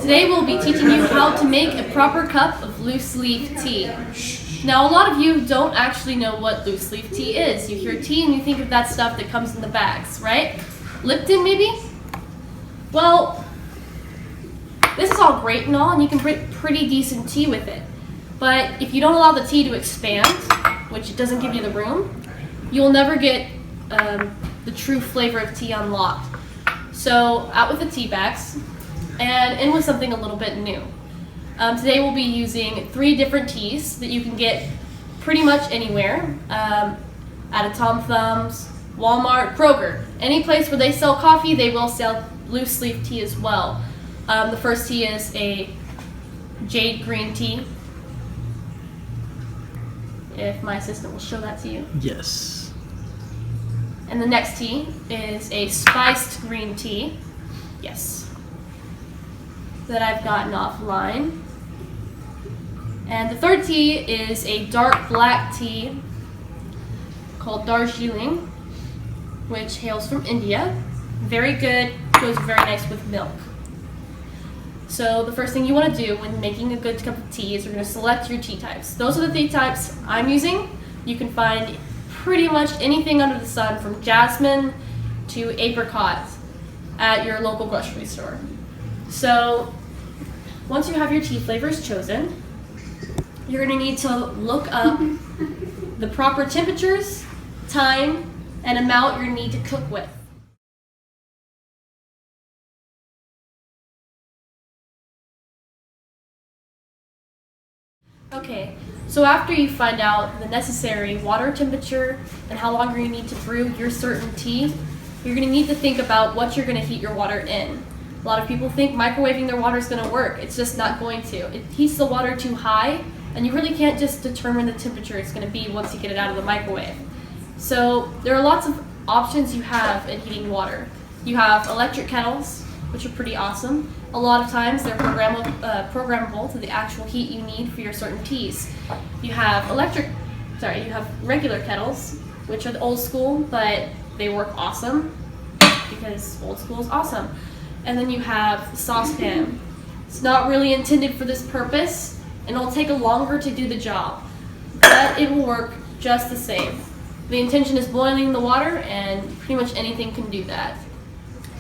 Today we'll be teaching you how to make a proper cup of loose leaf tea. Now a lot of you don't actually know what loose leaf tea is. You hear tea and you think of that stuff that comes in the bags, right? Lipton maybe? Well, this is all great and all, and you can make pretty decent tea with it. But if you don't allow the tea to expand, which it doesn't give you the room, you'll never get the true flavor of tea unlocked. So out with the tea bags and in with something a little bit new. Today we'll be using 3 different teas that you can get pretty much anywhere, at a Tom Thumbs, Walmart, Kroger. Any place where they sell coffee, they will sell loose leaf tea as well. The first tea is a jade green tea. If my assistant will show that to you. Yes. And the next tea is a spiced green tea. Yes. That I've gotten offline. And the third tea is a dark black tea called Darjeeling, which hails from India. Very good, goes very nice with milk. So the first thing you want to do when making a good cup of tea is you're going to select your tea types. Those are the tea types I'm using. You can find pretty much anything under the sun from jasmine to apricot at your local grocery store. So once you have your tea flavors chosen, you're going to need to look up the proper temperatures, time, and amount you need to cook with. Okay, so after you find out the necessary water temperature and how long you need to brew your certain tea, you're going to need to think about what you're going to heat your water in. A lot of people think microwaving their water is going to work. It's just not going to. It heats the water too high, and you really can't just determine the temperature it's going to be once you get it out of the microwave. So there are lots of options you have in heating water. You have electric kettles, which are pretty awesome. A lot of times they're programmable to the actual heat you need for your certain teas. You have regular kettles, which are the old school, but they work awesome because old school is awesome. And then you have saucepan. It's not really intended for this purpose, and it'll take longer to do the job, but it will work just the same. The intention is boiling the water, and pretty much anything can do that.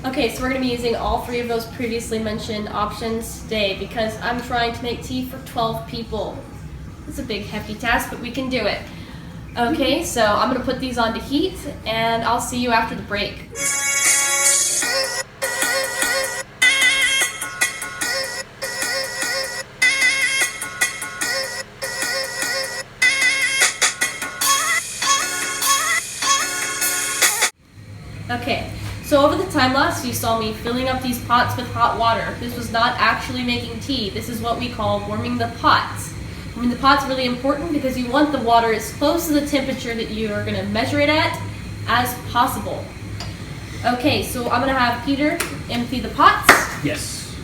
Okay, so we're going to be using all 3 of those previously mentioned options today because I'm trying to make tea for 12 people. It's a big, hefty task, but we can do it. Okay, so I'm going to put these on to heat, and I'll see you after the break. Okay. So over the time lapse, you saw me filling up these pots with hot water. This was not actually making tea. This is what we call warming the pots. Warming the pot's really important because you want the water as close to the temperature that you are going to measure it at as possible. Okay, so I'm going to have Peter empty the pots. Yes.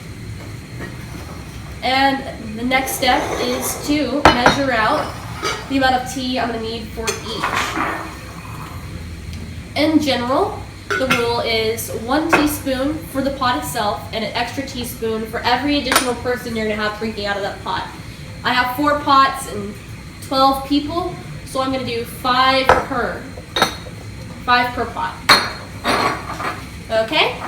And the next step is to measure out the amount of tea I'm going to need for each. In general, the rule is 1 teaspoon for the pot itself and an extra teaspoon for every additional person you're going to have drinking out of that pot. I have 4 pots and 12 people, so I'm going to do 5 per pot. Okay?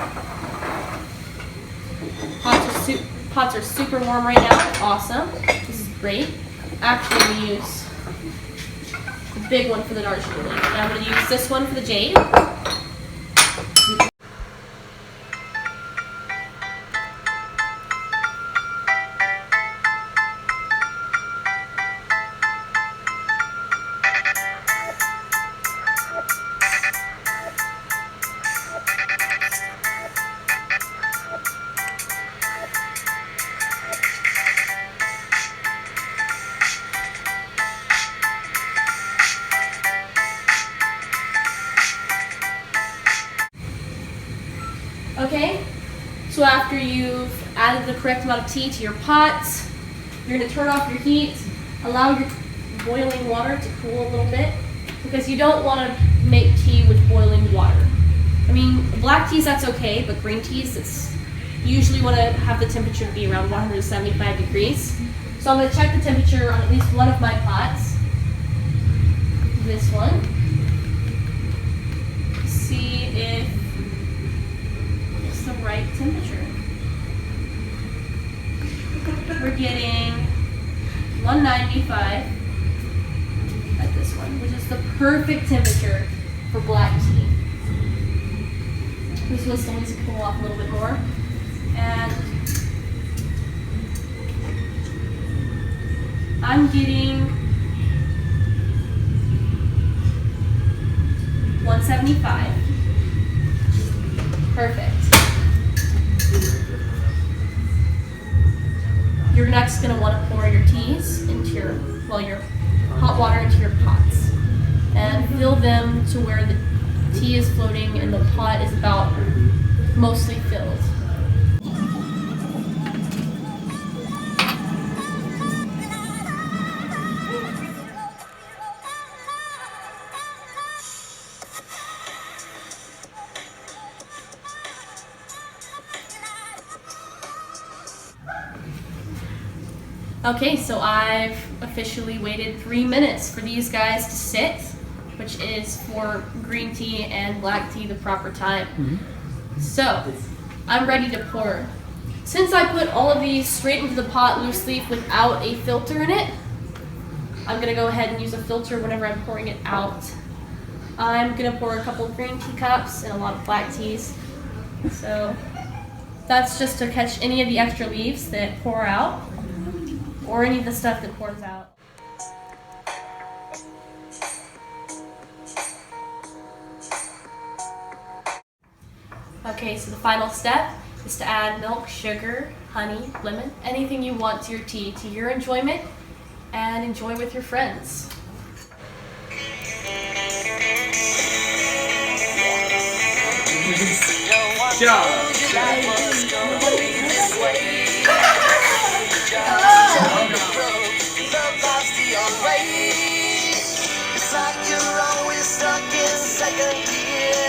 Pots are super warm right now. Awesome. This is great. Actually, we use the big one for the Darjeeling. And I'm going to use this one for the jade. Okay, so after you've added the correct amount of tea to your pots, you're going to turn off your heat, allow your boiling water to cool a little bit, because you don't want to make tea with boiling water. I mean, black teas, that's okay, but green teas, You usually want to have the temperature to be around 175 degrees. So I'm going to check the temperature on at least one of my pots. This one. See if it's the right temperature. We're getting 195 at this one, which is the perfect temperature for black tea. This one still needs to cool off a little bit more. And I'm getting 175. Perfect. You're next going to want to pour your teas into your hot water into your pots and fill them to where the tea is floating and the pot is about mostly filled. Okay, so I've officially waited 3 minutes for these guys to sit, which is for green tea and black tea the proper time. So, I'm ready to pour. Since I put all of these straight into the pot loose leaf without a filter in it, I'm gonna go ahead and use a filter whenever I'm pouring it out. I'm gonna pour a couple of green tea cups and a lot of black teas. So, that's just to catch any of the extra leaves that pour out, or any of the stuff that pours out. Okay, so the final step is to add milk, sugar, honey, lemon, anything you want to your tea, to your enjoyment, and enjoy with your friends. It's like you're always stuck in second gear.